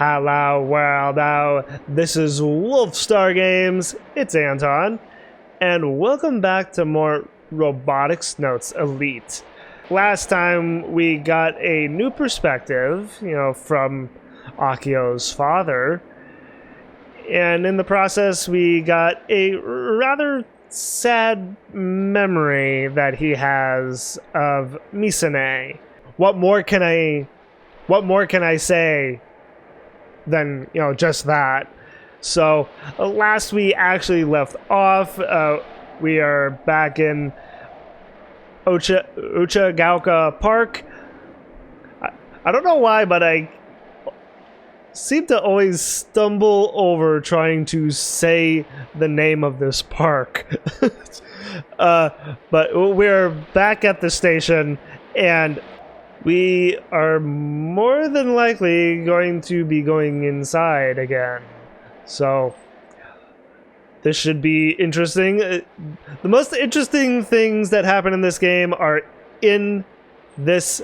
Hello world, this is Wolfstar Games, it's Anton, and welcome back to more Robotics Notes Elite. Last time we got a new perspective, from Akio's father, and in the process we got a rather sad memory that he has of Misane. What more can I say than, just that? So, last we actually left off, we are back in Uchagaoka Park. I don't know why, but I seem to always stumble over trying to say the name of this park. But we're back at the station, and we are more than likely going to be going inside again. So, this should be interesting. The most interesting things that happen in this game are in this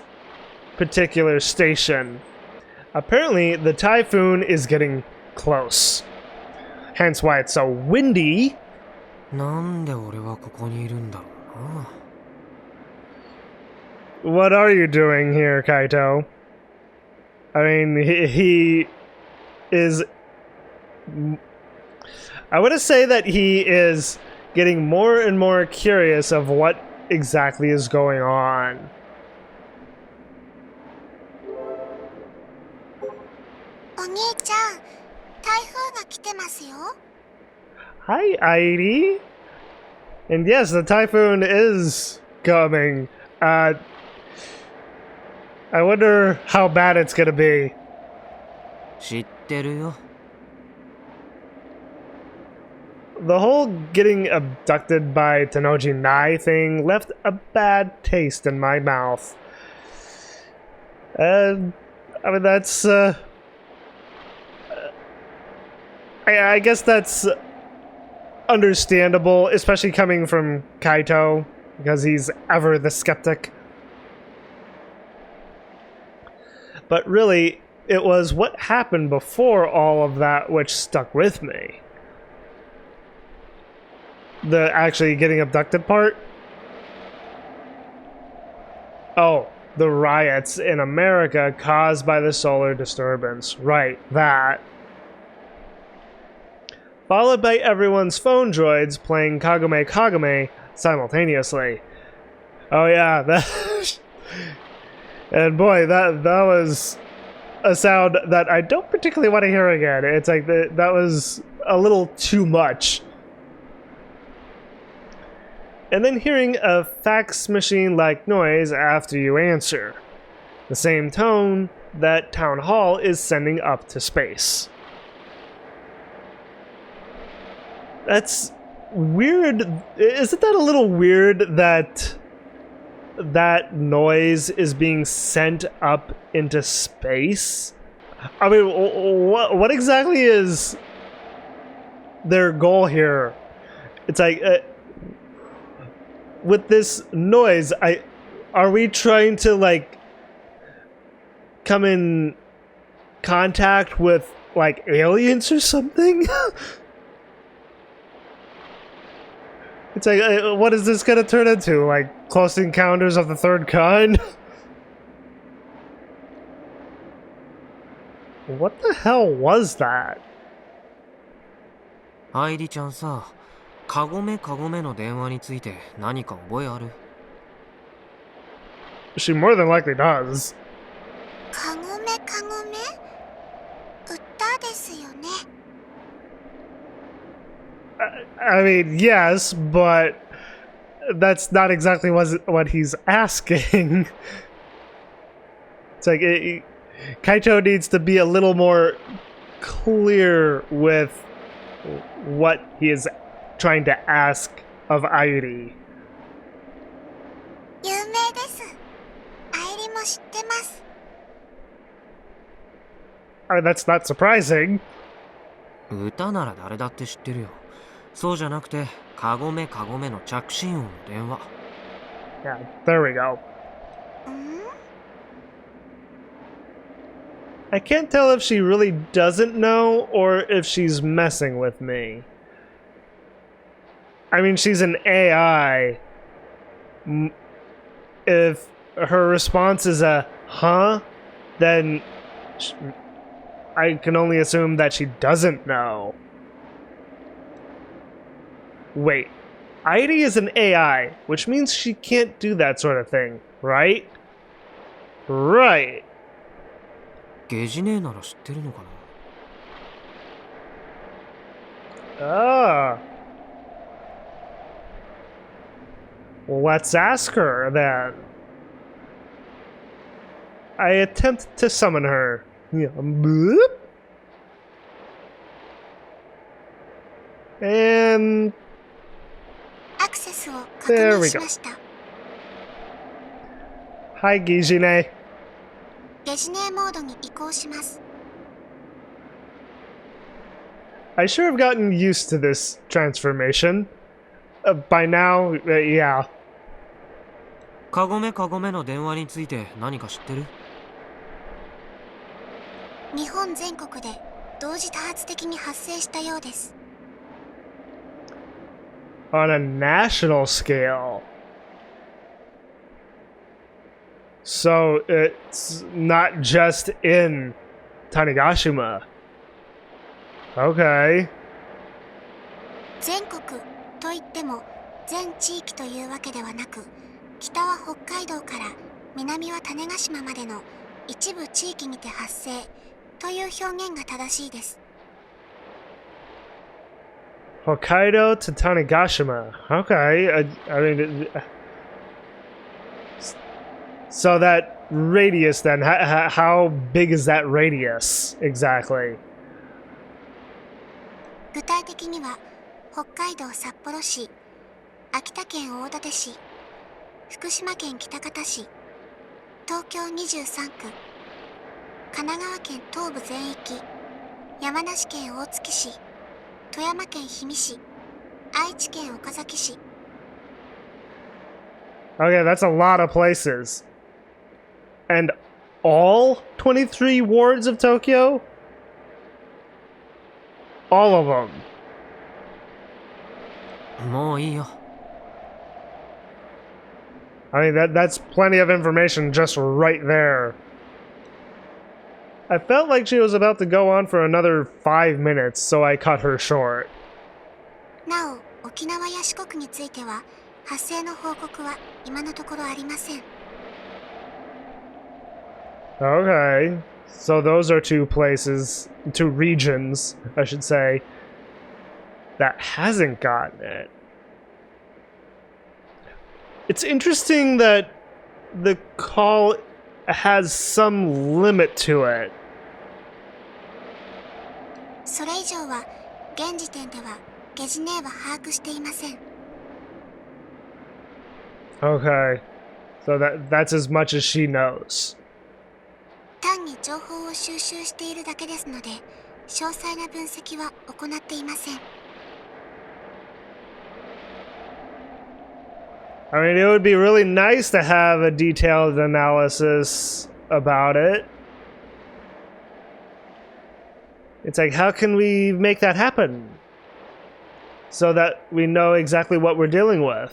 particular station. Apparently, the typhoon is getting close. Hence why it's so windy. What are you doing here, Kaito? I mean, he is... I want to say that he is getting more and more curious of what exactly is going on. Hi, Airi. And yes, the typhoon is coming. I wonder how bad it's gonna be. The whole getting abducted by Geji-ne thing left a bad taste in my mouth. I mean, that's... I guess that's understandable, especially coming from Kaito, because he's ever the skeptic. But really, it was what happened before all of that which stuck with me. The actually getting abducted part? Oh, the riots in America caused by the solar disturbance. Right, that. Followed by everyone's phone droids playing Kagome Kagome simultaneously. Oh yeah, that... And boy, that was a sound that I don't particularly want to hear again. It's like, that was a little too much. And then hearing a fax machine-like noise after you answer. The same tone that Town Hall is sending up to space. That's weird. Isn't that a little weird that that noise is being sent up into space? I mean, what exactly is their goal here? It's like, with this noise, are we trying to, like, come in contact with, like, aliens or something? It's like, what is this gonna turn into? Like, Close Encounters of the Third Kind? What the hell was that? Airi-chanさ、Kagomeの電話について何か覚えある? She more than likely does. カゴメ歌ですよね。I mean, yes, but that's not exactly what he's asking. It's like, Kaito needs to be a little more clear with what he is trying to ask of Airi. 有名です。アイリも知ってます。That's not surprising. 歌なら誰だって知ってるよ。そうじゃなくて、カゴメの着信音の電話。Yeah, there we go. I can't tell if she really doesn't know or if she's messing with me. I mean, she's an AI. If her response is a huh, then I can only assume that she doesn't know. Wait, a.k.a. is an AI, which means she can't do that sort of thing, right? Right. Geji-ne なら知ってるのかな Ah. Well, let's ask her then. I attempt to summon her. Yeah. Boop. And アクセスを確 there 認 we し go. ました。 Hi, Geji-ne. ゲジネモードに移行します。 I sure have gotten used to this transformation. By now, yeah. カゴメの電話について何か知ってる？日本全国で同時多発的に発生したようです。 On a national scale. So it's not just in Tanegashima. Okay. 全国といっても全地域というわけではなく、北は北海道から南は種子島までの一部地域にて発生という表現が正しいです。 Hokkaido to Tanegashima. Okay. I mean, so that radius then, how big is that radius exactly? 具体的には北海道札幌市、秋田県大館市、福島県喜多方市、東京23区、神奈川県東部全域、山梨県大月市、富山県氷見市、愛知県岡崎市。 Okay, that's a lot of places. And all 23 wards of Tokyo? All of them. もういいよ。I mean, that's plenty of information just right there. I felt like she was about to go on for another 5 minutes, so I cut her short. なお、沖縄や四国については発生の報告は今のところありません。 Okay, so those are two regions, I should say, that hasn't gotten it. It's interesting that the call has some limit to it. それ以上は現時点ではゲジネは把握していません。 Okay, so that's as much as she knows. 単に情報を収集しているだけですので、詳細な分析は行っていません。 I mean, it would be really nice to have a detailed analysis about it. It's like, how can we make that happen? So that we know exactly what we're dealing with.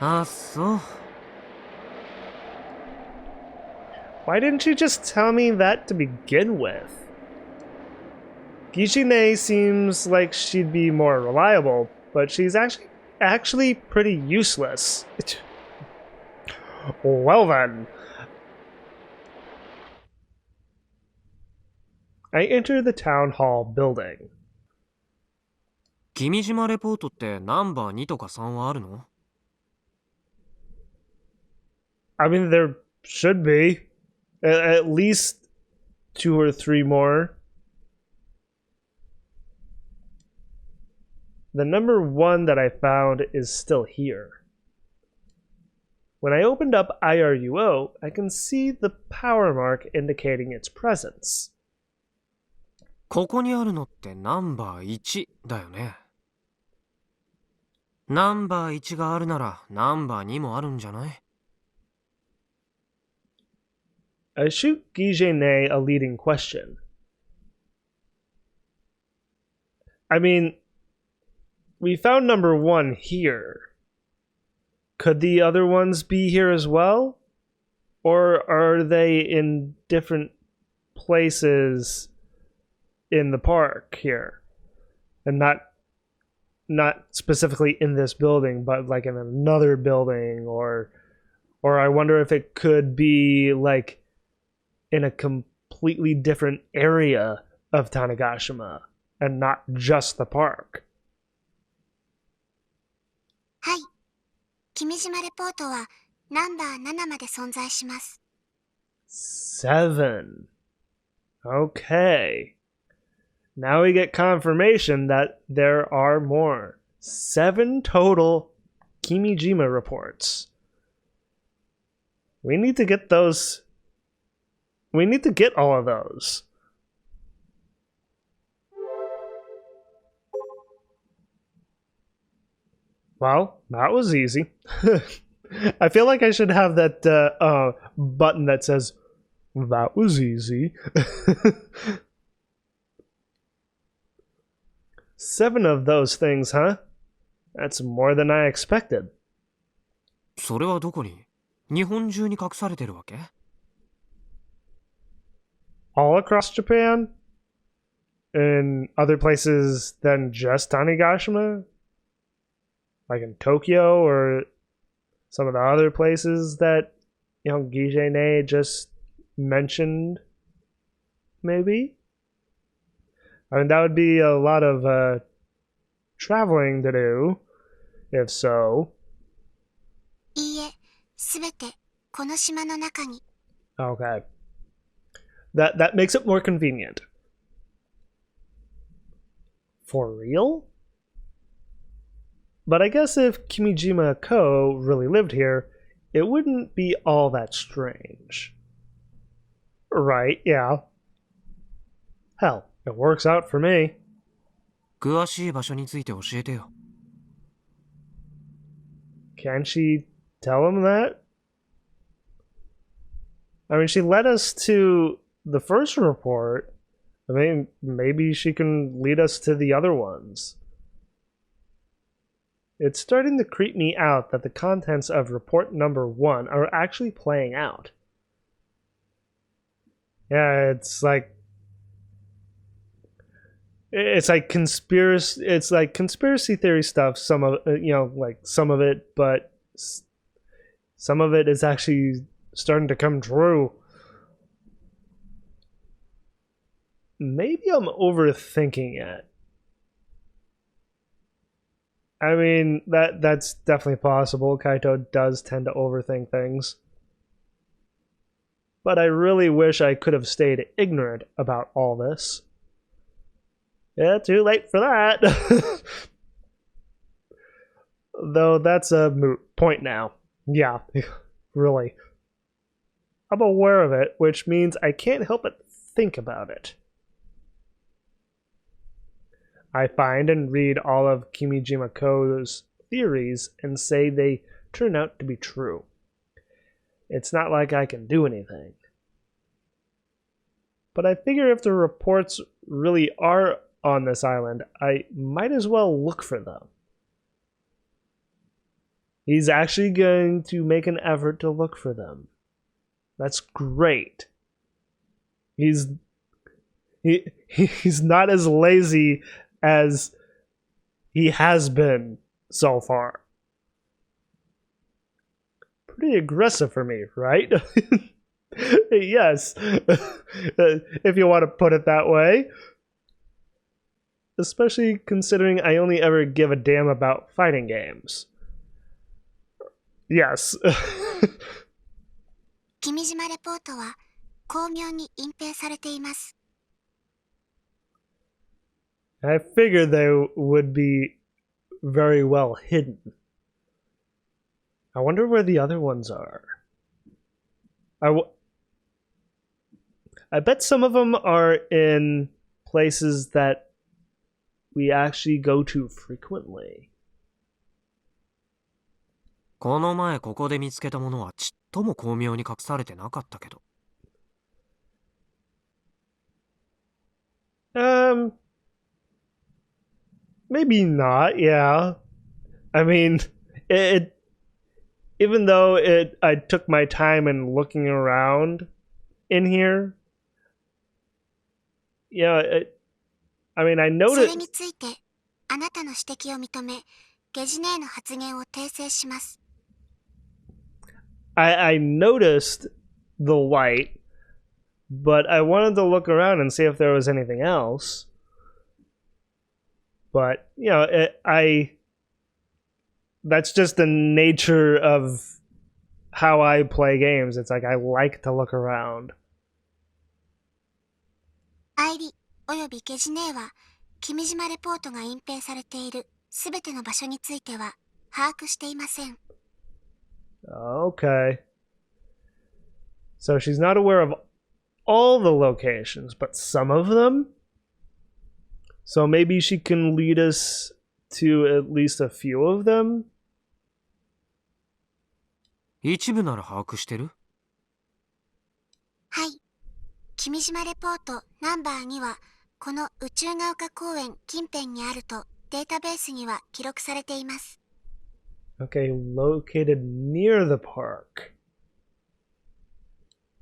あ、そう。 Why didn't you just tell me that to begin with? Geji-ne seems like she'd be more reliable, but she's actually pretty useless. Well then. I enter the town hall building. 君島レポートってナンバー2とか3はあるの？ I mean, there should be. At least 2 or 3 more. The number 1 that I found is still here. When I opened up IRUO, I can see the power mark indicating its presence. ここにあるのってナンバー1だよね。ナンバー1があるならナンバー2もあるんじゃない？ I shoot Geji-ne a leading question. I mean, we found number 1 here. Could the other ones be here as well? Or are they in different places in the park here? And not specifically in this building, but like in another building, or I wonder if it could be like in a completely different area of Tanegashima and not just the park. はい。君島レポートはナンバー7まで存在します。7. Okay. Now we get confirmation that there are more. 7 total Kimijima reports. We need to get those. We need to get all of those. Well, that was easy. I feel like I should have that button that says, that was easy. 7 of those things, huh? That's more than I expected. それはどこに？日本中に隠されてるわけ？ All across Japan? In other places than just Tanegashima? Like in Tokyo or some of the other places that, Geji-ne just mentioned? Maybe? I mean, that would be a lot of traveling to do, if so. いいえ、すべてこの島の中に。 Okay. That makes it more convenient. For real? But I guess if Kimijima Ko really lived here, it wouldn't be all that strange. Right, yeah. Hell, it works out for me. 詳しい場所について教えてよ。Can she tell him that? I mean, she led us to the first report. I mean, maybe she can lead us to the other ones. It's starting to creep me out that the contents of report number 1 are actually playing out. Yeah, it's like conspiracy theory stuff, some of some of it, but some of it is actually starting to come true. Maybe I'm overthinking it. I mean, that's definitely possible. Kaito does tend to overthink things. But I really wish I could have stayed ignorant about all this. Yeah, too late for that. Though that's a moot point now. Yeah, really. I'm aware of it, which means I can't help but think about it. I find and read all of Kimijima Ko's theories and say they turn out to be true. It's not like I can do anything. But I figure if the reports really are on this island, I might as well look for them. He's actually going to make an effort to look for them. That's great. He's not as lazy as he has been so far. Pretty aggressive for me, right? Yes, if you want to put it that way. Especially considering I only ever give a damn about fighting games. Yes. 君島レポートは巧妙に隠蔽されています。 I figured they would be very well hidden. I wonder where the other ones are. I bet some of them are in places that we actually go to frequently. この前ここで見つけたものはちっとも巧妙に隠されてなかったけど。Maybe not, yeah. I mean, it even though I took my time in looking around in here, yeah, I mean, I それ noticed についてあなたの指摘を認め、ゲジネーの発言を訂正します。I noticed the light, but I wanted to look around and see if there was anything else. But, you know, that's just the nature of how I play games. It's like I like to look around. アイリおよびゲジネーは、君島レポートが隠蔽されているすべての場所については把握していません。Okay. So she's not aware of all the locations, but some of them? So maybe she can lead us to at least a few of them? 一部なら把握してる？はい。君島レポートナンバー2は、この宇宙が丘公園近辺にあるとデータベースには記録されています。Okay, located near the park.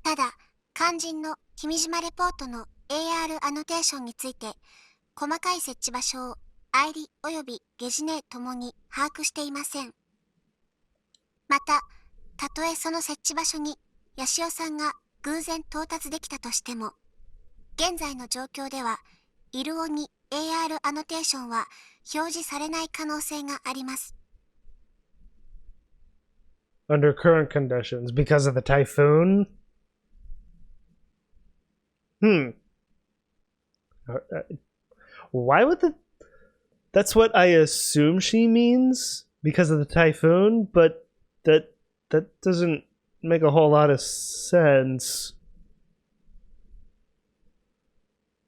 ただ、肝心の君島レポートの AR アノテーションについて、細かい設置場所をアイリおよびゲジネともに把握していません。また、たとえその設置場所にヤシオさんが偶然到達できたとしても、現在の状況では、イルオに AR アノテーションは表示されない可能性があります。Under current conditions, because of the typhoon? Why would the... That's what I assume she means, because of the typhoon, but that doesn't make a whole lot of sense.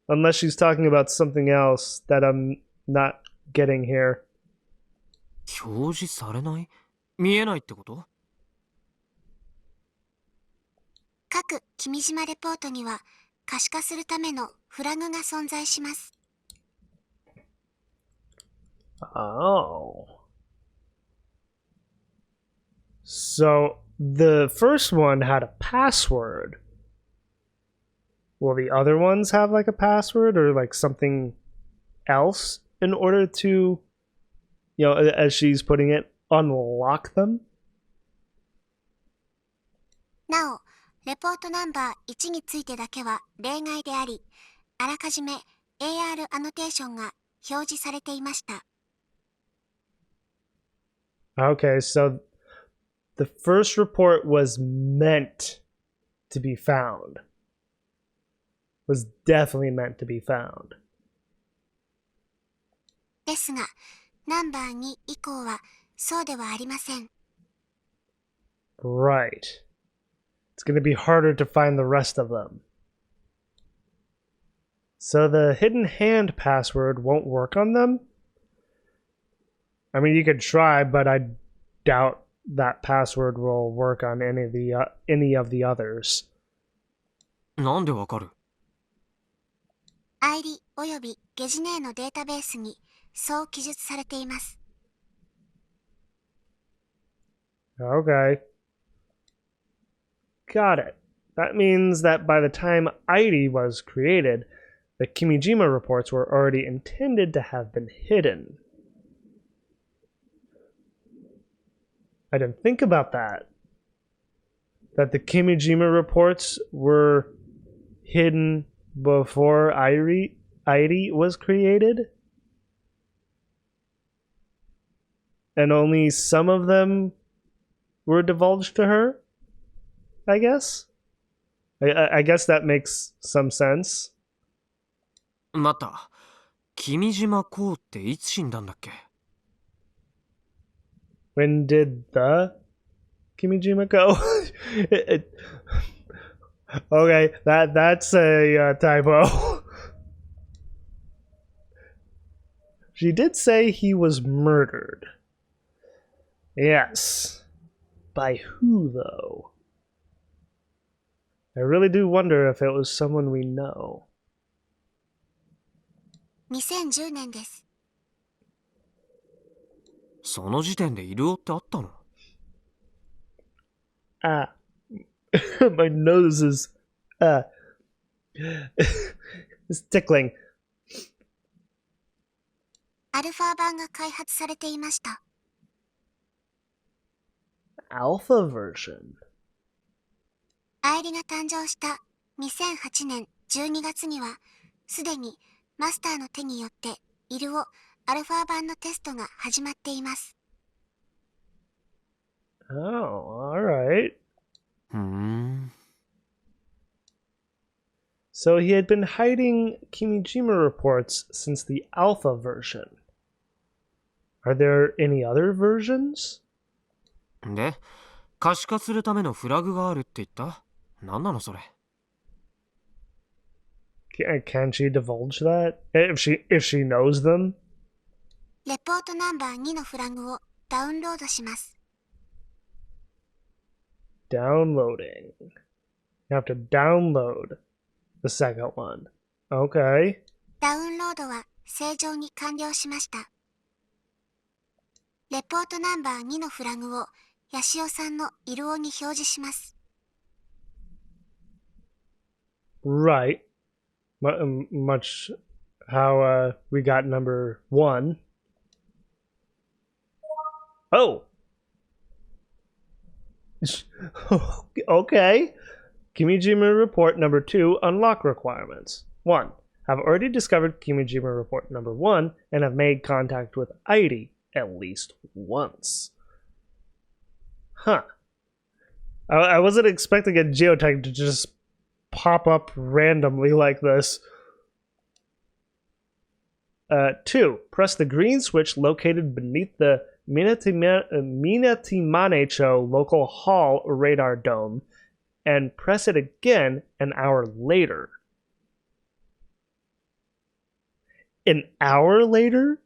Unless she's talking about something else that I'm not getting here. 表示されない？見えないってこと？各君島レポートには可視化するためのフラグが存在します。Oh. So the first one had a password. Will the other ones have like a password or like something else in order to, you know, as she's putting it, unlock them? なお、レポートナンバー1についてだけは例外であり、あらかじめ AR アノテーションが表示されていました。Okay, so the first report was meant to be found. Was definitely meant to be found. ですが、ナンバー2以降はそうではありません。Right. It's going to be harder to find the rest of them. So the hidden hand password won't work on them? I mean, you could try, but I doubt that password will work on any of the others. なんでわかる？アイリおよびゲジネーのデータベースにそう記述されています。Okay. Got it. That means that by the time ID was created, the Kimijima reports were already intended to have been hidden. I didn't think about that. That the Kimijima reports were hidden before ID was created? And only some of them were divulged to her? I guess? I guess that makes some sense. 待った。君島こうっていつ死んだんだっけ？ When did the Kimijima go? Okay, that's a typo. She did say he was murdered. Yes. By who, though? I really do wonder if it was someone we know. 2010年です。その時点でイルオってあったの？ Ah. My nose is is tickling. アルファ版が開発されていました。Alpha version. アイリが誕生した2008年12月には、すでにマスターの手によってイルオアルファ版のテストが始まっています。Oh, alright. ふーん。So he had been hiding Kimijima reports since the alpha version. Are there any other versions? で、可視化するためのフラグがあるって言った？何なのそれ？ Can she divulge that? If she knows them? レポートナンバー2のフラグをダウンロードします。Downloading. You have to download the second one. Okay. ダウンロードは正常に完了しました。レポートナンバー2のフラグをヤシオさんのイルオに表示します。Right. Much how we got number 1. Oh! Okay. Kimijima Report number 2 unlock requirements. 1. Have already discovered Kimijima Report number 1 and have made contact with Airi at least once. Huh. I wasn't expecting a geotag to just pop up randomly like this. 2. Press the green switch located beneath the Minatimanecho local hall radar dome and press it again an hour later. An hour later?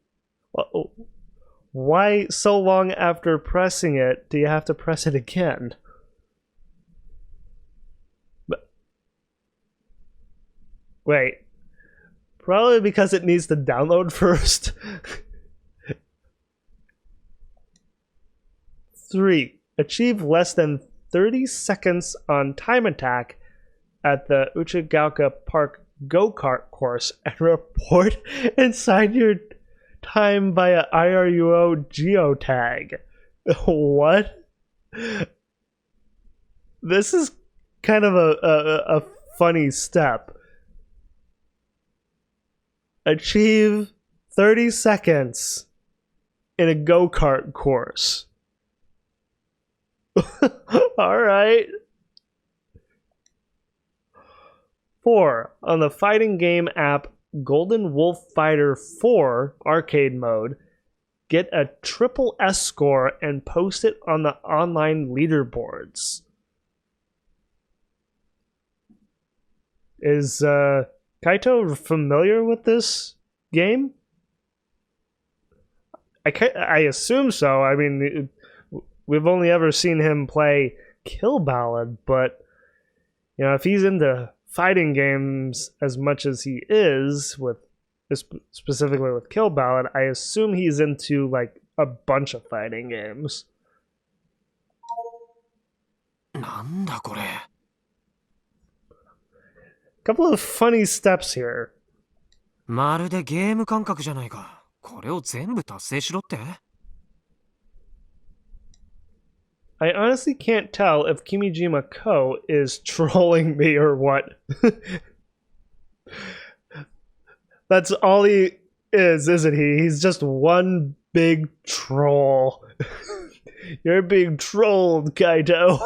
Why so long after pressing it do you have to press it again? Wait. Probably because it needs to download first. 3. Achieve less than 30 seconds on time attack at the Uchigaoka Park go-kart course and report inside your time via IRUO geotag. What? This is kind of a funny step. Achieve 30 seconds in a go-kart course. Alright. 4. On the fighting game app Golden Wolf Fighter 4 arcade mode, get a triple S score and post it on the online leaderboards. Is Kaito familiar with this game? I assume so. I mean, we've only ever seen him play Kill Ballad, but you know, if he's into fighting games as much as he is, with specifically with Kill Ballad, I assume he's into like a bunch of fighting games. なんだこれ。Couple of funny steps here. まるでゲーム感覚じゃないか。これを全部達成しろって？ I honestly can't tell if Kimijima Ko is trolling me or what. That's all he is, isn't he? He's just one big troll. You're being trolled, Kaito.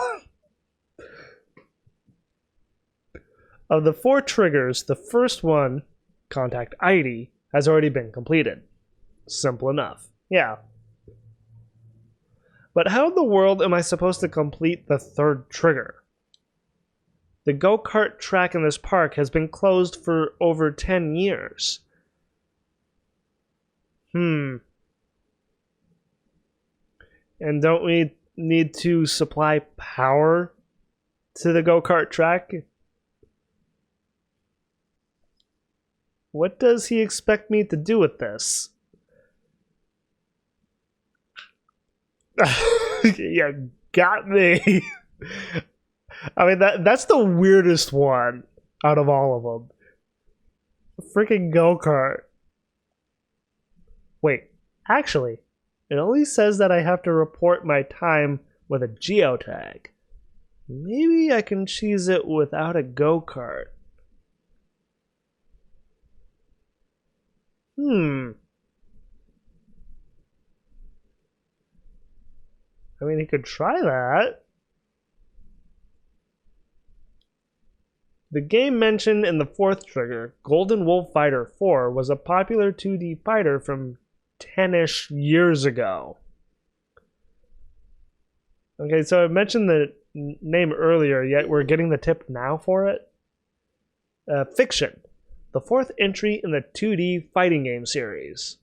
Of the 4 triggers, the first one, contact ID, has already been completed. Simple enough. Yeah. But how in the world am I supposed to complete the 3rd trigger? The go-kart track in this park has been closed for over 10 years. And don't we need to supply power to the go-kart track? What does he expect me to do with this? You got me. I mean, that's the weirdest one out of all of them. Freaking go-kart. Wait, actually, it only says that I have to report my time with a geotag. Maybe I can cheese it without a go-kart. I mean, he could try that. The game mentioned in the fourth trigger, Golden Wolf Fighter 4, was a popular 2D fighter from 10-ish years ago. Okay, so I mentioned the name earlier, yet we're getting the tip now for it. Fiction, the fourth entry in the 2D fighting game series.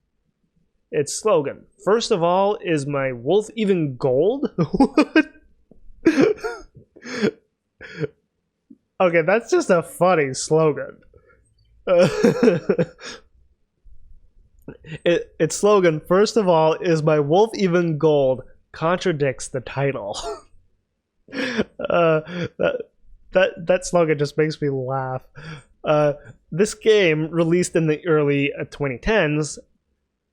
Its slogan, first of all, is my wolf even gold? What? Okay, that's just a funny slogan. Its slogan, first of all, is my wolf even gold, contradicts the title. That slogan just makes me laugh. This game, released in the early 2010s,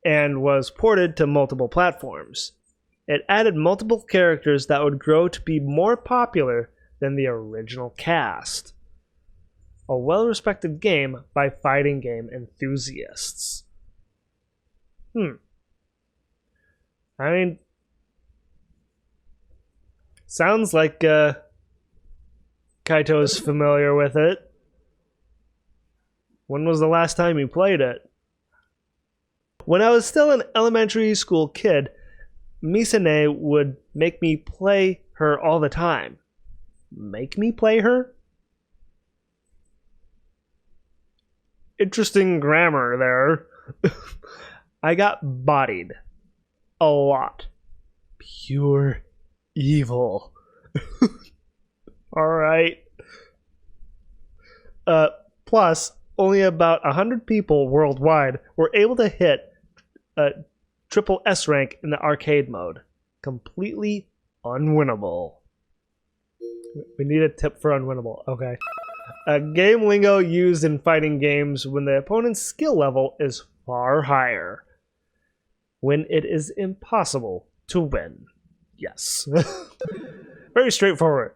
and was ported to multiple platforms. It added multiple characters that would grow to be more popular than the original cast. A well-respected game by fighting game enthusiasts. I mean, sounds like Kaito is familiar with it. When was the last time you played it? When I was still an elementary school kid, Misane would make me play her all the time. Make me play her? Interesting grammar there. I got bodied. A lot. Pure evil. Alright. Plus, only about 100 people worldwide were able to hit triple S rank in the arcade mode. Completely unwinnable. We need a tip for unwinnable. Okay. Game lingo used in fighting games when the opponent's skill level is far higher. When it is impossible to win. Yes. Very straightforward.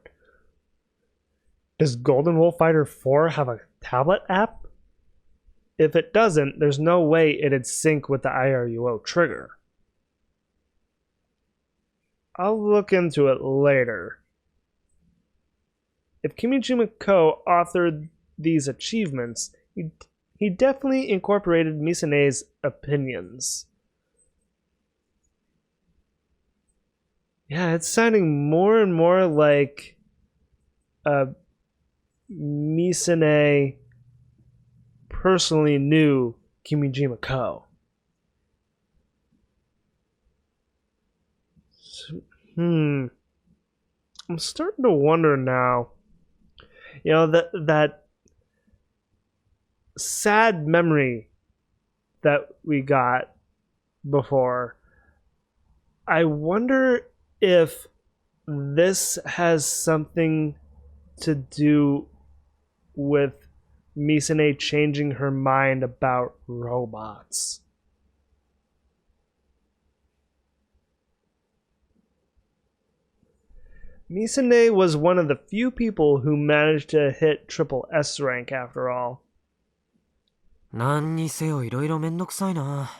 Does Golden Wolf Fighter 4 have a tablet app? If it doesn't, there's no way it'd sync with the IRUO trigger. I'll look into it later. If Kimijima Ko authored these achievements, he definitely incorporated Misane's opinions. Yeah, it's sounding more and more like Misane personally knew Kimijima Ko. I'm starting to wonder now. You know, that sad memory that we got before. I wonder if this has something to do with Misane changing her mind about robots. Misane was one of the few people who managed to hit triple S rank after all. 何にせよいろいろめんどくさいな。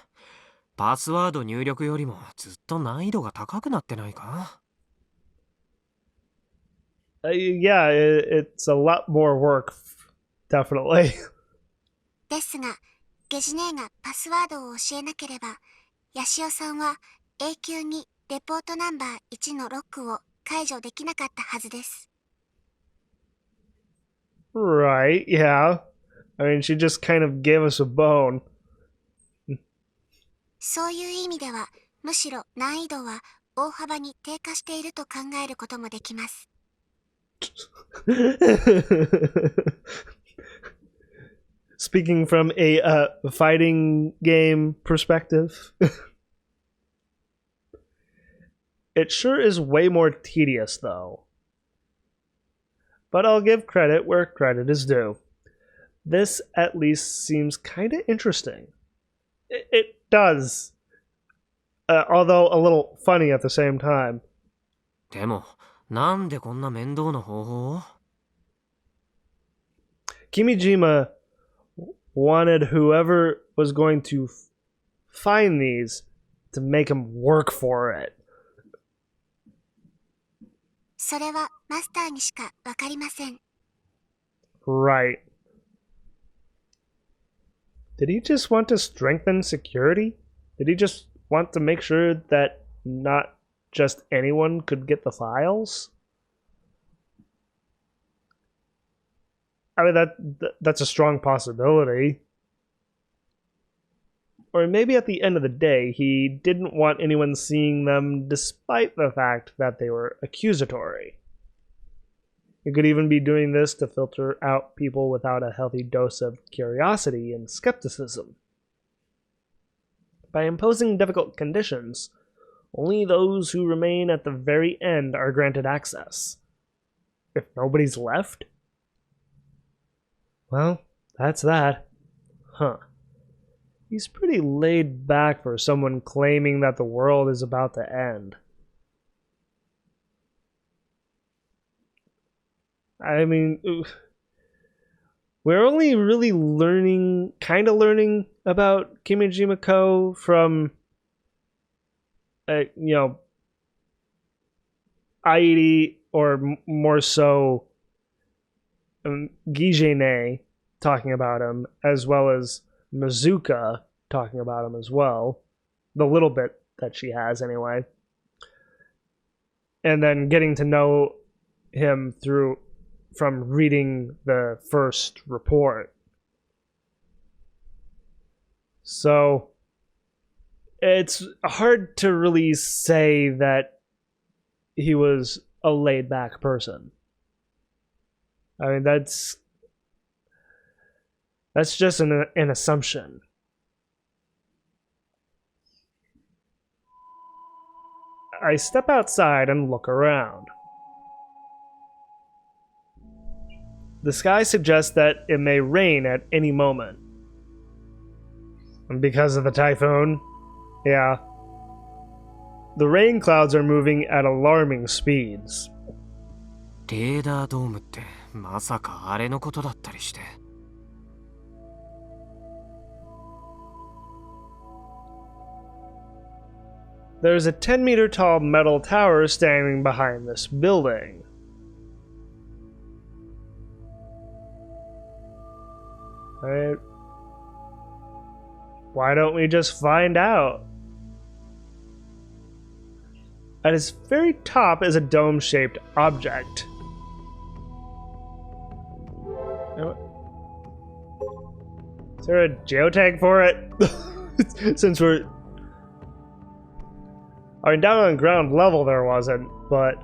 パスワード入力よりもずっと難易度が高くなってないか? Yeah, it's a lot more work, definitely. ですが、ゲジネがパスワードを教えなければ、ヤシオさんは永久にレポートナンバー1のロックを解除できなかったはずです。Right, yeah. I mean, she just kind of gave us a bone. そういう意味では、むしろ難易度は大幅に低下していると考えることもできます。speaking from a fighting game perspective, it sure is way more tedious, though. But I'll give credit where credit is due. This at least seems kind of interesting. It does. Although a little funny at the same time. でも、なんでこんな面倒な方法を Kimijima wanted whoever was going to find these to make him work for it. それはマスターにしかわかりません。 Right. Did he just want to strengthen security? Did he just want to make sure that not just anyone could get the files? I mean, that's a strong possibility. Or maybe at the end of the day, he didn't want anyone seeing them despite the fact that they were accusatory. He could even be doing this to filter out people without a healthy dose of curiosity and skepticism. By imposing difficult conditions, only those who remain at the very end are granted access. If nobody's left? Well, that's that. Huh. He's pretty laid back for someone claiming that the world is about to end. I mean, we're only really kind of learning about Kimijima Ko from, Airi, or more so, Geji-ne talking about him, as well as Mizuka talking about him as well. The little bit that she has, anyway. And then getting to know him from reading the first report. So it's hard to really say that he was a laid-back person. I mean, that's just an assumption. I step outside and look around. The sky suggests that it may rain at any moment. And because of the typhoon, yeah. The rain clouds are moving at alarming speeds. レーダードームってまさかあれのことだったりして。There's a 10-meter tall metal tower standing behind this building. Right. Why don't we just find out? At its very top is a dome-shaped object. Is there a geotag for it? Since we're... I mean, down on ground level there wasn't, but...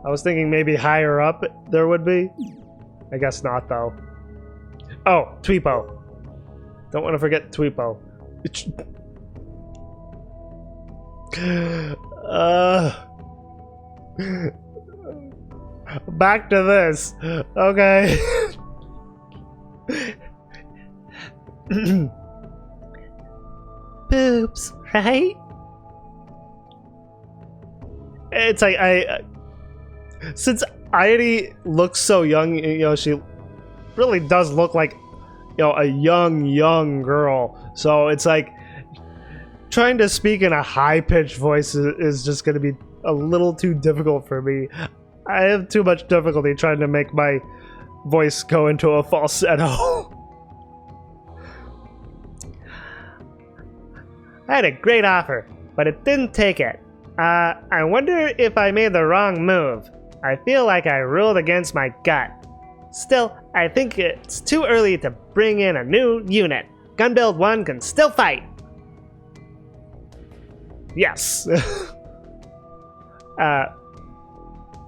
I was thinking maybe higher up there would be. I guess not, though. Oh, Tweepo. Don't want to forget Tweepo. Back to this. Okay. Boobs, right? It's like since Airi looks so young, she really does look like, a young girl. So it's like trying to speak in a high-pitched voice is just going to be a little too difficult for me. I have too much difficulty trying to make my voice go into a falsetto. I had a great offer, but it didn't take it. I wonder if I made the wrong move. I feel like I ruled against my gut. Still, I think it's too early to bring in a new unit. Gunbuild 1 can still fight. Yes.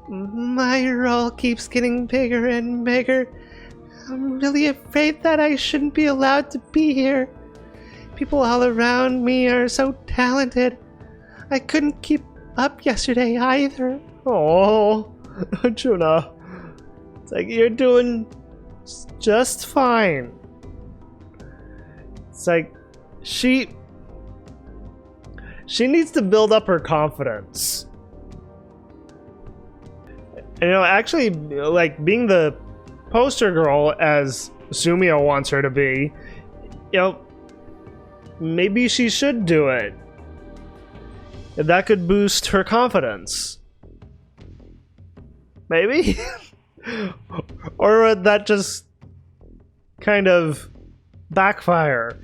My role keeps getting bigger and bigger. I'm really afraid that I shouldn't be allowed to be here. People all around me are so talented. I couldn't keep up yesterday either. Oh, Juna. It's like you're doing just fine. It's like she needs to build up her confidence. And, actually, like, being the poster girl as Sumio wants her to be, maybe she should do it. That could boost her confidence. Maybe? Or would that just kind of backfire?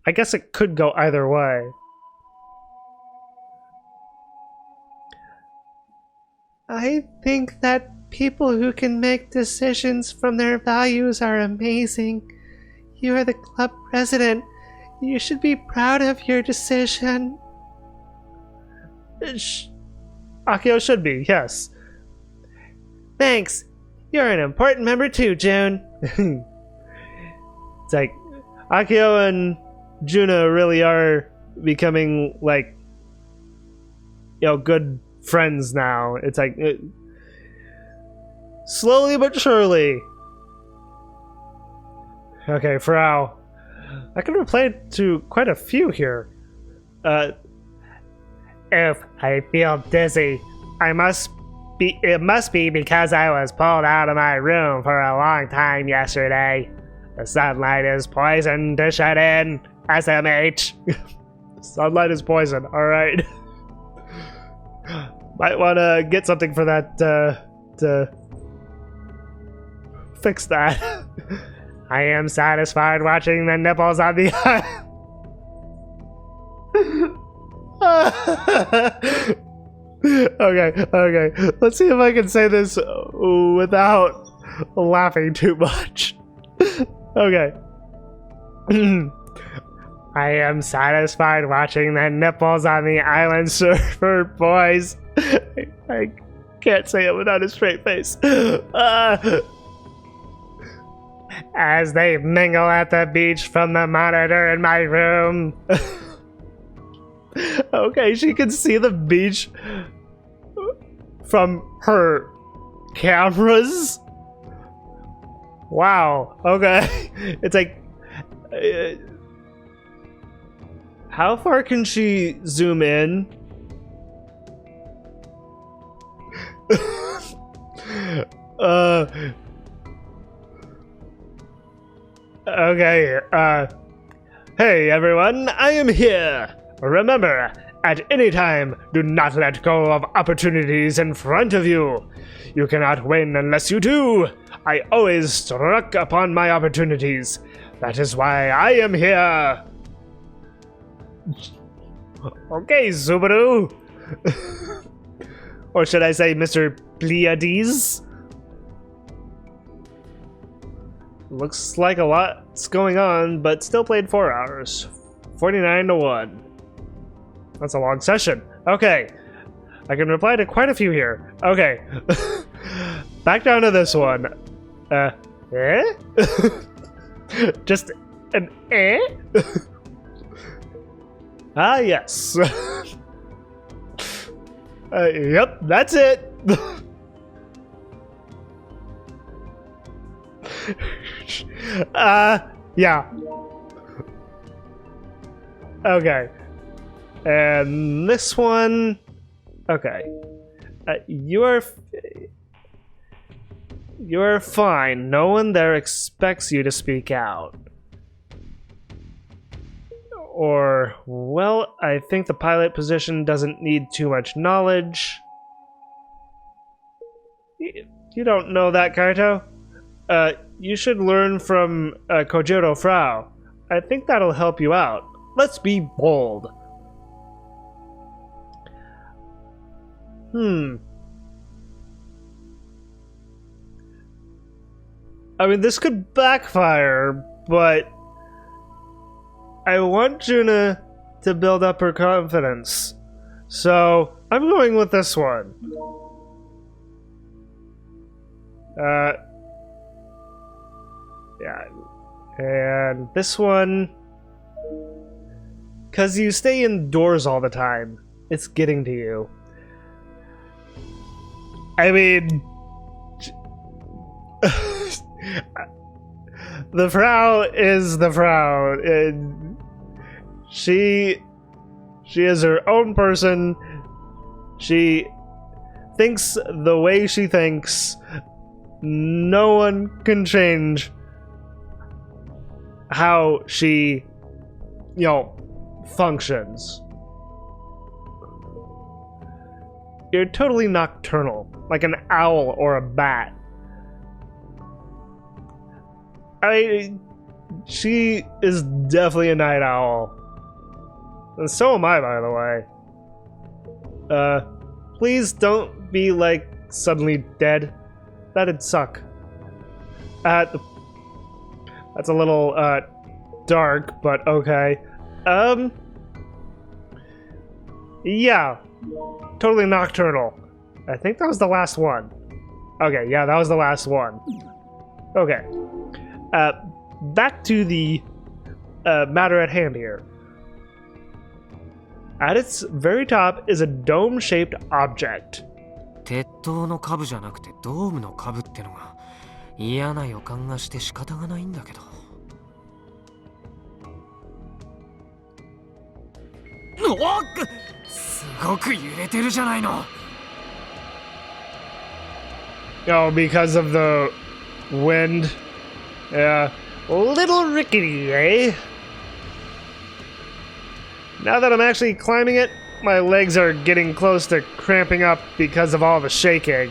I guess it could go either way. I think that people who can make decisions from their values are amazing. You are the club president. You should be proud of your decision. Akio should be, yes. Thanks. You're an important member too, June. It's like Akio and Juna really are becoming like, good friends now. It's like slowly but surely. Okay, Frau. I can reply to quite a few here. If I feel dizzy, it must be because I was pulled out of my room for a long time yesterday. The sunlight is poison to shut in. SMH. Sunlight is poison, alright. Might want to get something for that, to fix that. I am satisfied watching the nipples on the Okay. Let's see if I can say this without laughing too much. Okay. I am satisfied watching the nipples on the island surfer boys. I can't say it without a straight face. As they mingle at the beach from the monitor in my room. Okay, she can see the beach from her cameras. Wow, okay. It's like... how far can she zoom in? Okay, hey everyone, I am here. Remember, at any time, do not let go of opportunities in front of you. You cannot win unless you do. I always struck upon my opportunities. That is why I am here. Okay, Subaru. Or should I say Mr. Pleiades? Looks like a lot's going on, but still played 4 hours. 49-1. That's a long session. Okay. I can reply to quite a few here. Okay. Back down to this one. Eh? Just an eh? Ah, yes. Yep, that's it. Yeah. Okay. And this one... Okay. You're fine. No one there expects you to speak out. Or, well, I think the pilot position doesn't need too much knowledge. You don't know that, Kaito? You should learn from Kojiro Frau. I think that'll help you out. Let's be bold. I mean, this could backfire, but I want Juna to build up her confidence. So, I'm going with this one. Yeah. And this one, because you stay indoors all the time, it's getting to you. I mean, the Frau is the Frau. She is her own person. She thinks the way she thinks. No one can change how she, functions. You're totally nocturnal, like an owl or a bat. She is definitely a night owl. And so am I, by the way. Please don't be, suddenly dead. That'd suck. That's a little, dark, but okay. Yeah. Totally nocturnal. I think that was the last one. Okay, yeah, that was the last one. Okay. Back to the matter at hand here. At its very top is a dome-shaped object. 鉄塔の下部じゃなくてドームの下部ってのが嫌な予感がして仕方がないんだけど。おっ！すごく揺れてるじゃないの。Oh, because of the wind. Yeah. A little rickety, eh? Now that I'm actually climbing it, my legs are getting close to cramping up because of all the shaking.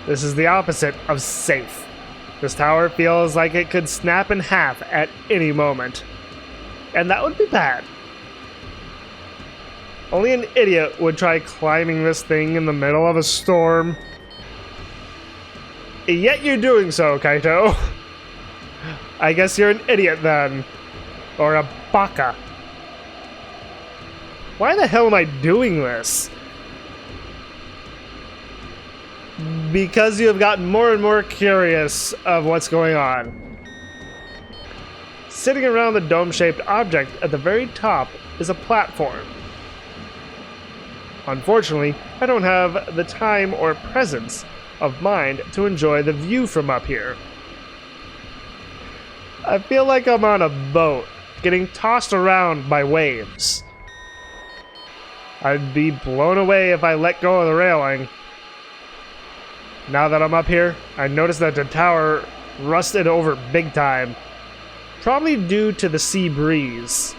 This is the opposite of safe. This tower feels like it could snap in half at any moment. And that would be bad. Only an idiot would try climbing this thing in the middle of a storm. Yet you're doing so, Kaito. I guess you're an idiot then. Or a baka. Why the hell am I doing this? Because you have gotten more and more curious of what's going on. Sitting around the dome-shaped object at the very top is a platform. Unfortunately, I don't have the time or presence of mind to enjoy the view from up here. I feel like I'm on a boat, getting tossed around by waves. I'd be blown away if I let go of the railing. Now that I'm up here, I notice that the tower rusted over big time. Probably due to the sea breeze.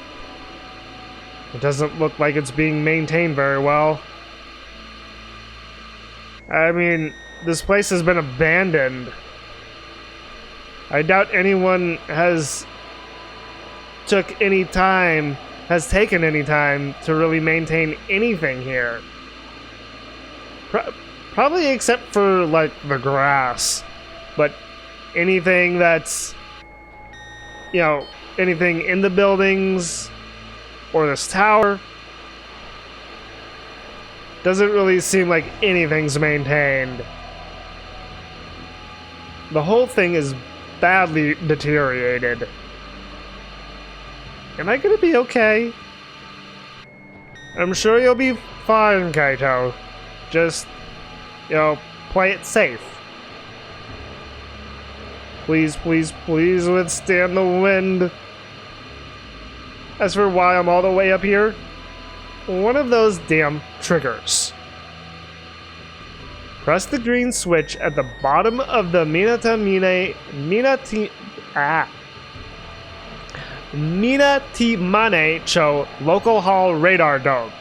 It doesn't look like it's being maintained very well. I mean, this place has been abandoned. I doubt anyone has taken any time to really maintain anything here. Probably except for, the grass. But anything that's, anything in the buildings or this tower, doesn't really seem like anything's maintained. The whole thing is badly deteriorated. Am I gonna be okay? I'm sure you'll be fine, Kaito. Just, play it safe. Please, please, please withstand the wind. As for why I'm all the way up here, one of those damn triggers. Press the green switch at the bottom of the Minatimane Cho local hall radar dome.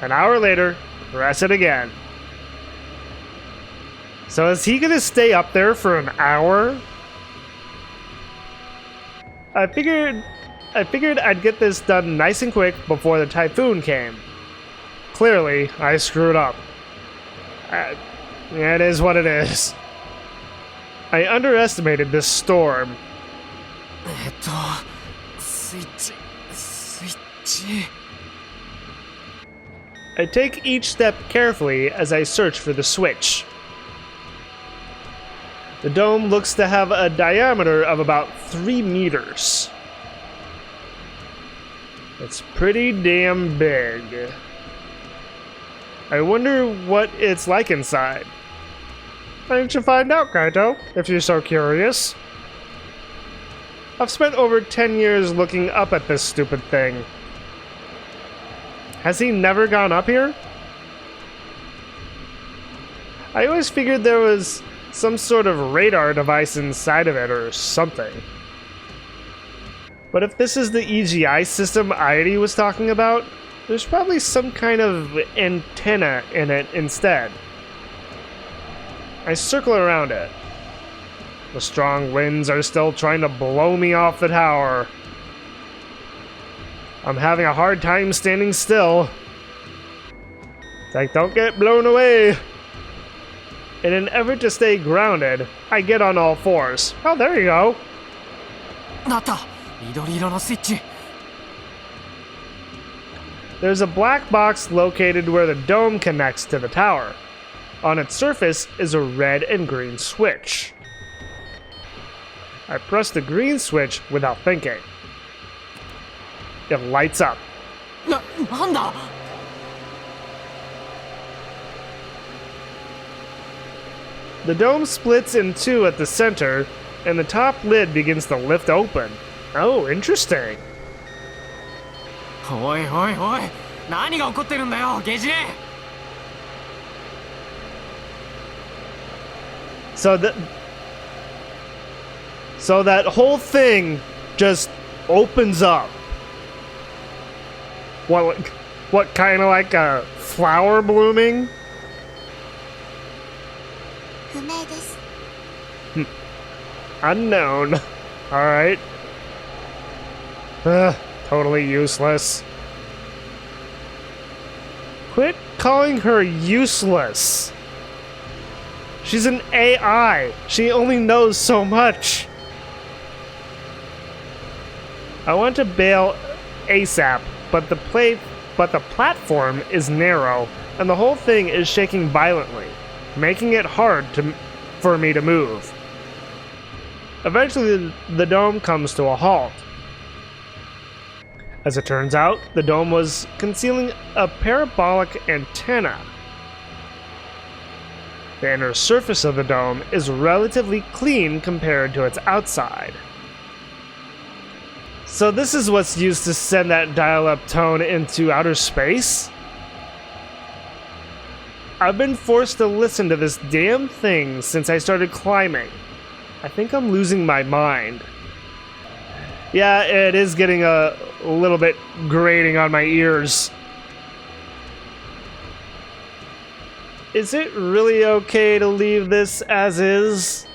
An hour later, press it again. So is he gonna stay up there for an hour? I figured I'd get this done nice and quick before the typhoon came. Clearly, I screwed up. It is what it is. I underestimated this storm. Switch. I take each step carefully as I search for the switch. The dome looks to have a diameter of about 3 meters. It's pretty damn big. I wonder what it's like inside. Why don't you find out, Kaito, if you're so curious? I've spent over 10 years looking up at this stupid thing. Has he never gone up here? I always figured there was some sort of radar device inside of it or something. But if this is the EGI system Airi was talking about, there's probably some kind of antenna in it instead. I circle around it. The strong winds are still trying to blow me off the tower. I'm having a hard time standing still. It's like, don't get blown away. In an effort to stay grounded, I get on all fours. Oh, there you go. なった緑色のスイッチ There's a black box located where the dome connects to the tower. On its surface is a red and green switch. I press the green switch without thinking. It lights up. なんだ The dome splits in two at the center, and the top lid begins to lift open. Oh, interesting. おいおいおい何が起こってるんだよゲジネ So that whole thing just opens up. What kind of like a flower blooming? 不明です。 Unknown. Alright. Totally useless. Quit calling her useless. She's an AI. She only knows so much. I want to bail ASAP, but the platform is narrow, and the whole thing is shaking violently, making it hard for me to move. Eventually, the dome comes to a halt. As it turns out, the dome was concealing a parabolic antenna. The inner surface of the dome is relatively clean compared to its outside. So this is what's used to send that dial-up tone into outer space? I've been forced to listen to this damn thing since I started climbing. I think I'm losing my mind. Yeah, it is getting a little bit grating on my ears. Is it really okay to leave this as is?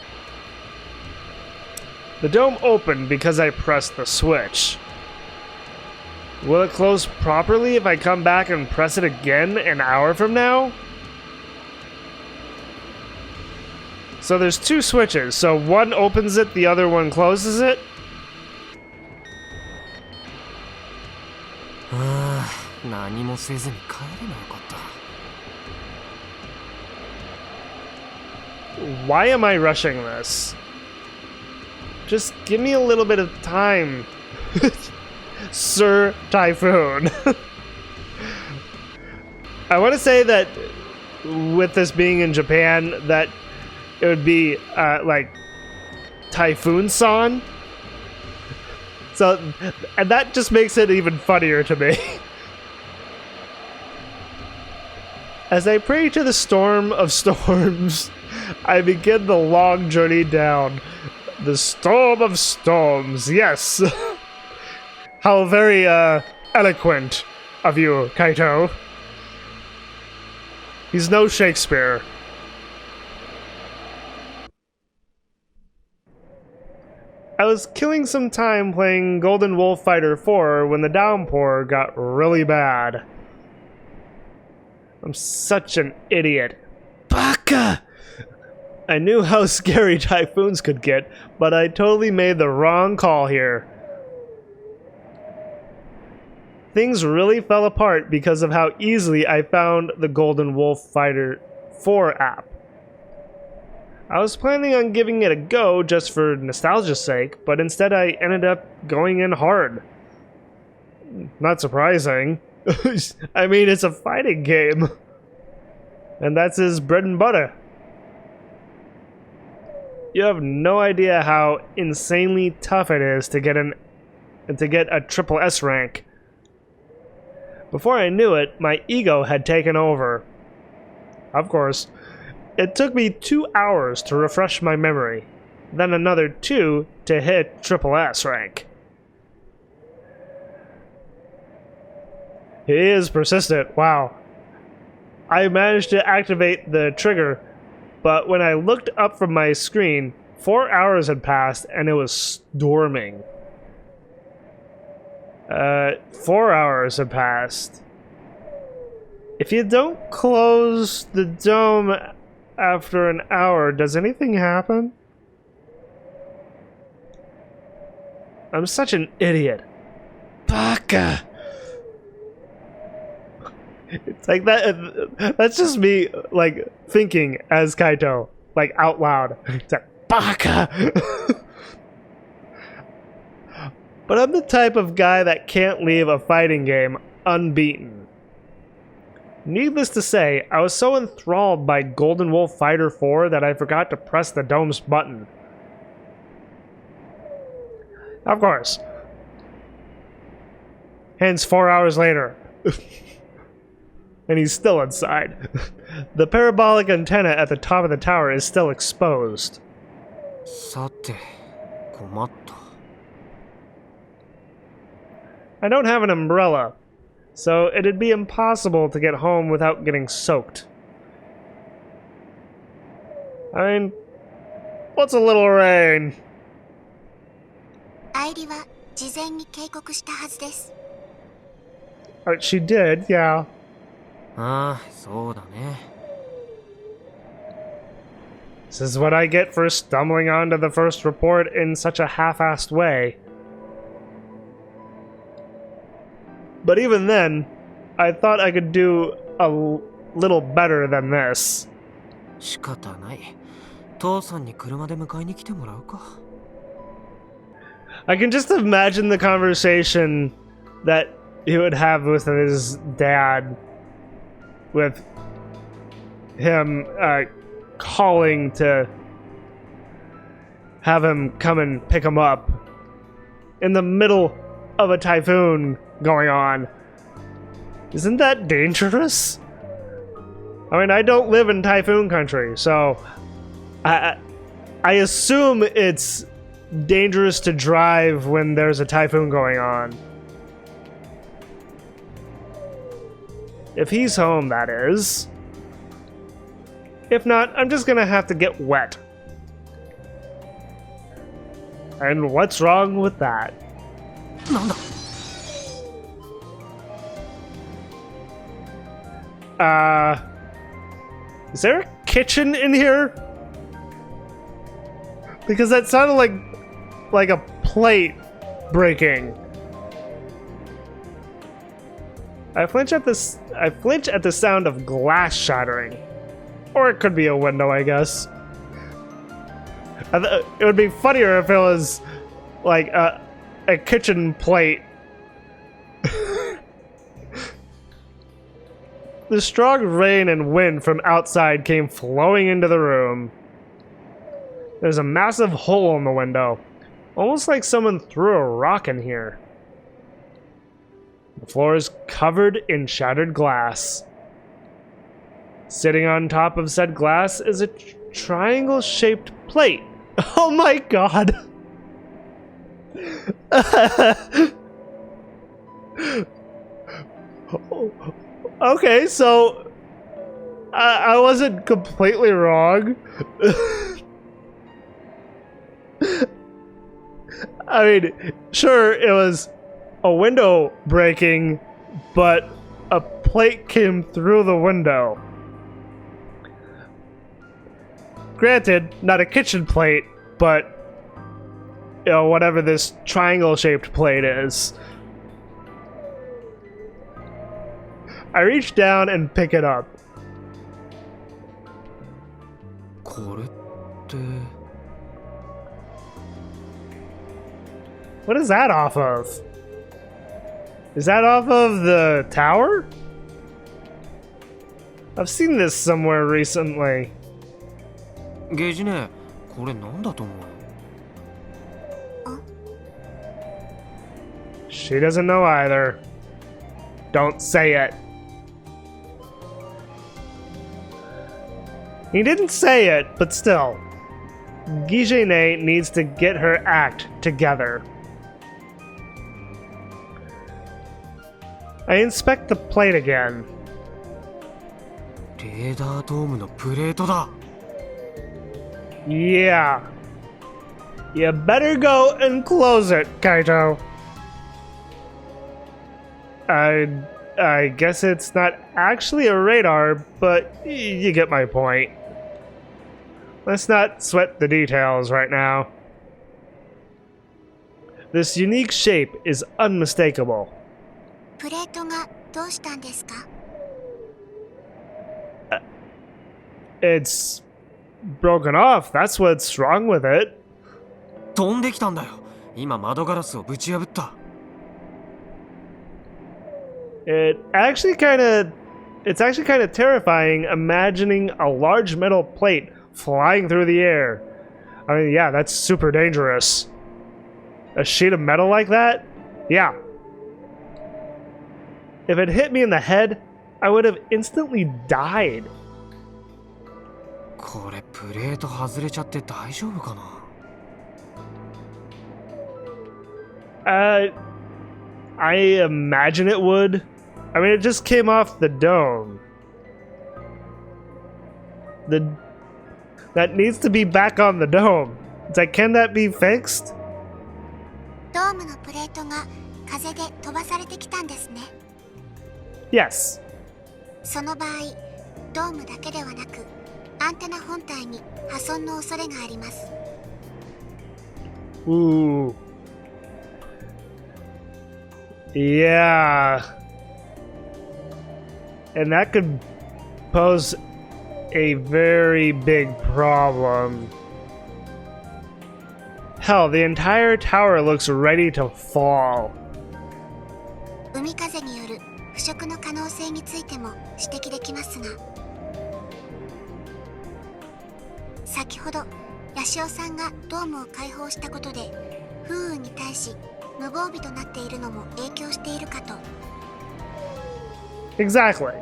The dome opened because I pressed the switch. Will it close properly if I come back and press it again an hour from now? So there's two switches, so one opens it, the other one closes it? 何もせずに帰ればよかった Why am I rushing this? Just give me a little bit of time, Sir Typhoon. I want to say that with this being in Japan, that it would be like Typhoon-san. So, and that just makes it even funnier to me. As I pray to the storm of storms, I begin the long journey down. The storm of storms, yes. How very eloquent of you, Kaito. He's no Shakespeare. I was killing some time playing Golden Wolf Fighter 4 when the downpour got really bad. I'm such an idiot. Baka! I knew how scary typhoons could get, but I totally made the wrong call here. Things really fell apart because of how easily I found the Golden Wolf Fighter 4 app. I was planning on giving it a go just for nostalgia's sake, but instead I ended up going in hard. Not surprising. I mean, it's a fighting game. And that's his bread and butter. You have no idea how insanely tough it is to get a triple S rank. Before I knew it, my ego had taken over. Of course, it took me 2 hours to refresh my memory, then another 2 to hit triple S rank. He is persistent, wow. I managed to activate the trigger, but when I looked up from my screen, 4 hours had passed and it was storming. 4 hours had passed. If you don't close the dome after an hour, does anything happen? I'm such an idiot. Baka! It's like that. That's just me, like, thinking as Kaito, like, out loud. It's like, Baka! But I'm the type of guy that can't leave a fighting game unbeaten. Needless to say, I was so enthralled by Golden Wolf Fighter 4 that I forgot to press the dome's button. Of course. Hence 4 hours later. And he's still inside. The parabolic antenna at the top of the tower is still exposed. さて、困った。 I don't have an umbrella, so it'd be impossible to get home without getting soaked. I mean, what's a little rain? 愛梨は事前に警告したはずです。 She did, yeah. ああ、そうだね。 This is what I get for stumbling onto the first report in such a half-assed way. But even then, I thought I could do a little better than this. 仕方ない。父さんに車で迎えに来てもらうか。 I can just imagine the conversation that he would have with his dad, with him calling to have him come and pick him up in the middle of a typhoon going on. Isn't that dangerous? I mean, I don't live in typhoon country, so I assume it's dangerous to drive when there's a typhoon going on. If he's home, that is. If not, I'm just gonna have to get wet. And what's wrong with that? なんだ Is there a kitchen in here? Because that sounded like a plate breaking. I flinch at the sound of glass shattering. Or it could be a window, I guess. It would be funnier if it was like a kitchen plate. The strong rain and wind from outside came flowing into the room. There's a massive hole in the window, almost like someone threw a rock in here. The floor is covered in shattered glass. Sitting on top of said glass is a triangle-shaped plate. Oh my god! Okay, so I wasn't completely wrong. I mean, sure, it was a window breaking, but a plate came through the window. Granted, not a kitchen plate, but, you know, whatever this triangle-shaped plate is. I reach down and pick it up. これっ What is that off of? Is that off of the tower? I've seen this somewhere recently. ゲジネ、これなんだと思う？ She doesn't know either. Don't say it. He didn't say it, but still. Geji-ne needs to get her act together. I inspect the plate again. レーダードームのプレートだ。 Yeah. You better go and close it, Kaito. I guess it's not actually a radar, but you get my point. Let's not sweat the details right now. This unique shape is unmistakable. プレートがどうしたんですか？ It's broken off. That's what's wrong with it. 飛んできたんだよ。今窓ガラスをぶち破った。 It's actually kind of terrifying imagining a large metal plate flying through the air. I mean, yeah, that's super dangerous. A sheet of metal like that? Yeah. If it hit me in the head, I would have instantly died. これプレート外れちゃって大丈夫かな？ I imagine it would. I mean, it just came off the dome. That needs to be back on the dome. It's like, can that be fixed? ドームのプレートが風で飛ばされてきたんですね。 Yes. その場合、ドームだけではなく、アンテナ本体に破損の恐れがあります。 Ooh. Yeah. And that could pose a very big problem. Hell, the entire tower looks ready to fall. 海風による腐食の可能性についても指摘できますが、先ほどヤシオさんがドームを開放したことで風雨に対し無防備となっているのも影響しているかと。 Exactly.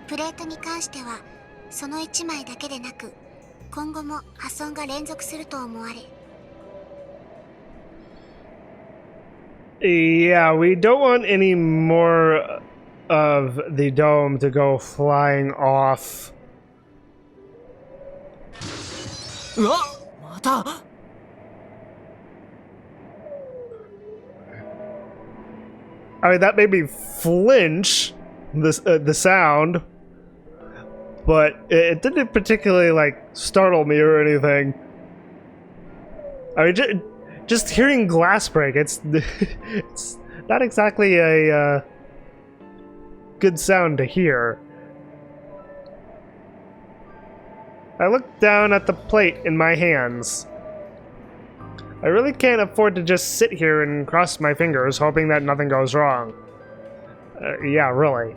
プレートに関してはその1枚だけでなく今後も破損が連続すると思われ。 Yeah, we don't want any more of the dome to go flying off. うわっ、また。 I mean, that made me flinch, the sound, but it didn't particularly, like, startle me or anything. I mean, just hearing glass break, it's not exactly a good sound to hear. I look down at the plate in my hands. I really can't afford to just sit here and cross my fingers hoping that nothing goes wrong. Yeah, really.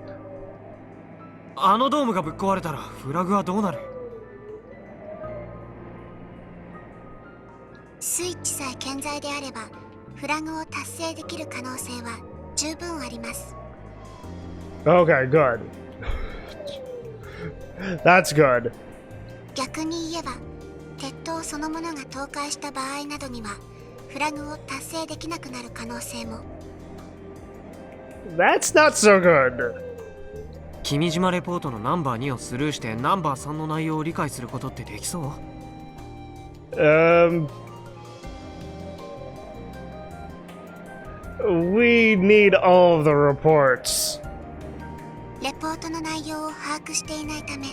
あのドームがぶっ壊れたらフラグはどうなる？スイッチさえ健在であればフラグを達成できる可能性は十分あります。 Okay, good. That's good. 逆に言えば鉄塔そのものが倒壊した場合などにはフラグを達成できなくなる可能性も。 That's not so good. 君島レポートのナンバー2をスルーしてナンバー3の内容を理解することってできそう？ We need all of the reports. レポートの内容を把握していないため、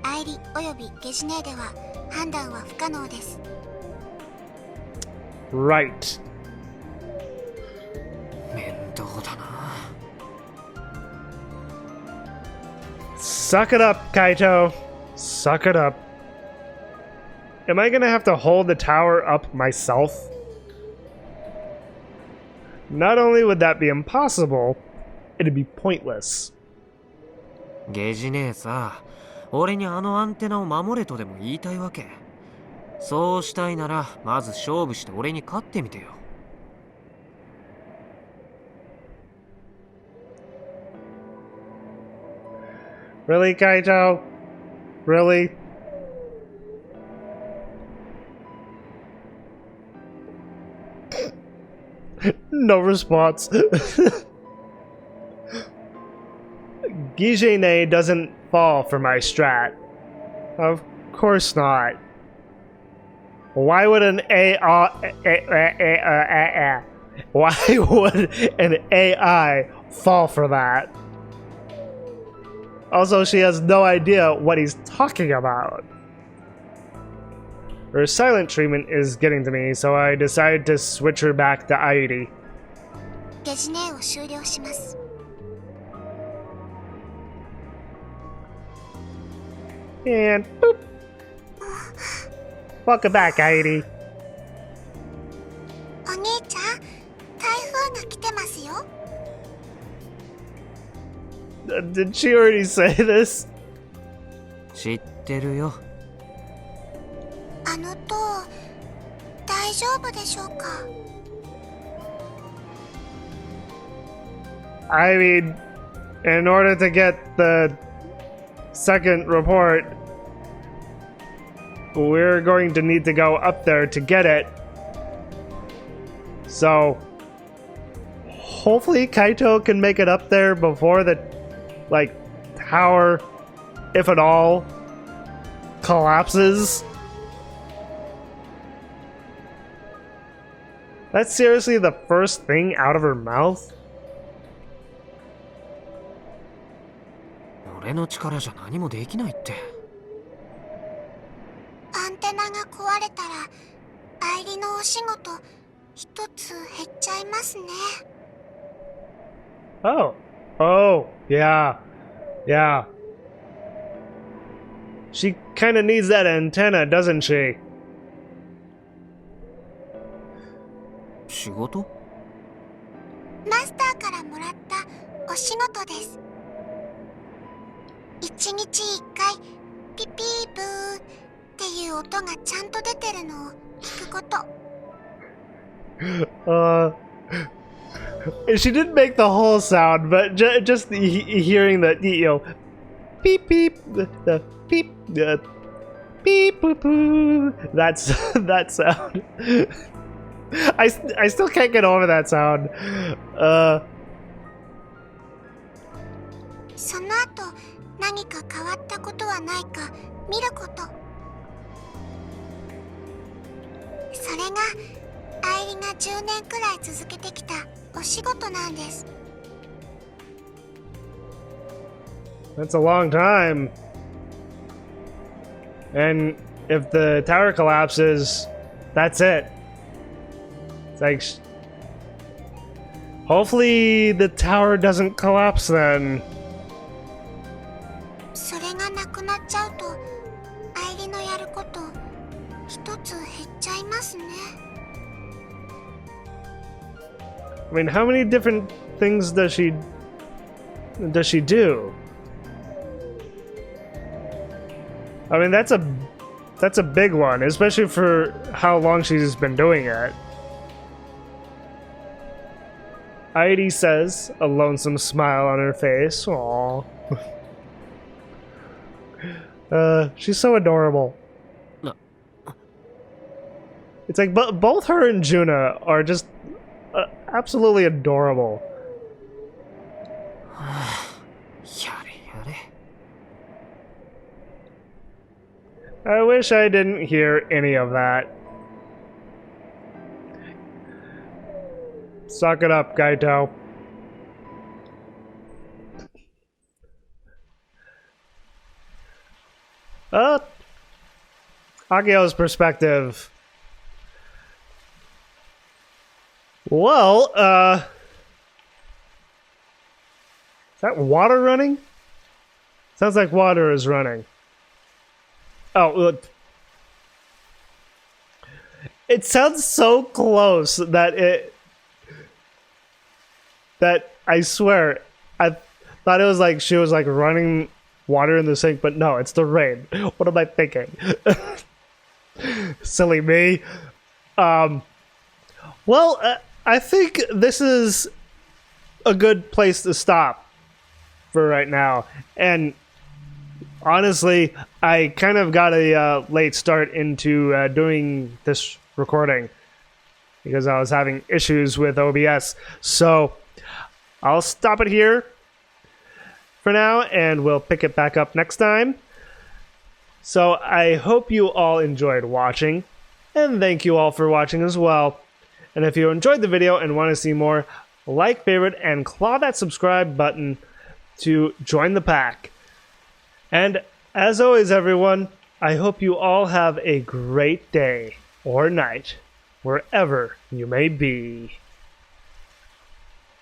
アイリおよびゲジネーでは判断は不可能です。 Right. 面倒だな。 Suck it up, Kaito. Suck it up. Am I gonna have to hold the tower up myself? Not only would that be impossible, it'd be pointless. ゲジねえさ、俺にあのアンテナを守れとでも言いたいわけ。そうしたいなら、まず勝負して俺に勝ってみてよ。Really, Kaito? Really? No response. Geji-ne doesn't fall for my strat. Of course not. Why would an Why would an AI fall for that? Also, she has no idea what he's talking about. Her silent treatment is getting to me, so I decided to switch her back to Airi. ゲジネを終了します。And boop. Welcome back, Airi. お兄ちゃん、台風が来てますよ。Did she already say this? 知ってるよ。あの塔、大丈夫でしょうか。I mean, in order to get the second report, we're going to need to go up there to get it. So, hopefully Kaito can make it up there before the, tower, if at all, collapses. That's seriously the first thing out of her mouth? 俺の力じゃ何もできないって。アンテナが壊れたら、愛理のお仕事、一つ減っちゃいますね。Oh. Oh, yeah. Yeah. She kinda needs that antenna, doesn't she? 仕事？マスターからもらったお仕事です。一日一回、ピピーブーっていう音がちゃんと出てるのを聞くこと。She didn't make the whole sound, but just hearing the, beep beep, the beep, beep boop boo. That's that sound. I still can't get over that sound. その後、何か変わったことはないか見ること。それが愛理が10年くらい続けてきたお仕事なんです。That's a long time. And if the tower collapses, that's it. It's like, hopefully the tower doesn't collapse then. それがなくなっちゃうと、愛理のやること一つ減っちゃいますね。I mean, how many different things does she do? I mean, that's a big one, especially for how long she's been doing it. Heidi says, a lonesome smile on her face. Aww. She's so adorable. It's like both her and Juna are just absolutely adorable. やれやれ。 I wish I didn't hear any of that. Suck it up, Kaito. Agio's perspective. Well, is that water running? Sounds like water is running. Oh, It sounds so close that I swear I thought it was like she was like running water in the sink, but no, it's the rain. What am I thinking? Silly me. Well, I think this is a good place to stop for right now. And honestly, I kind of got a late start into doing this recording because I was having issues with OBS. So I'll stop it here for now, and we'll pick it back up next time. So I hope you all enjoyed watching, and thank you all for watching as well. And if you enjoyed the video and want to see more, like, favorite, and claw that subscribe button to join the pack. And as always, everyone, I hope you all have a great day or night, wherever you may be.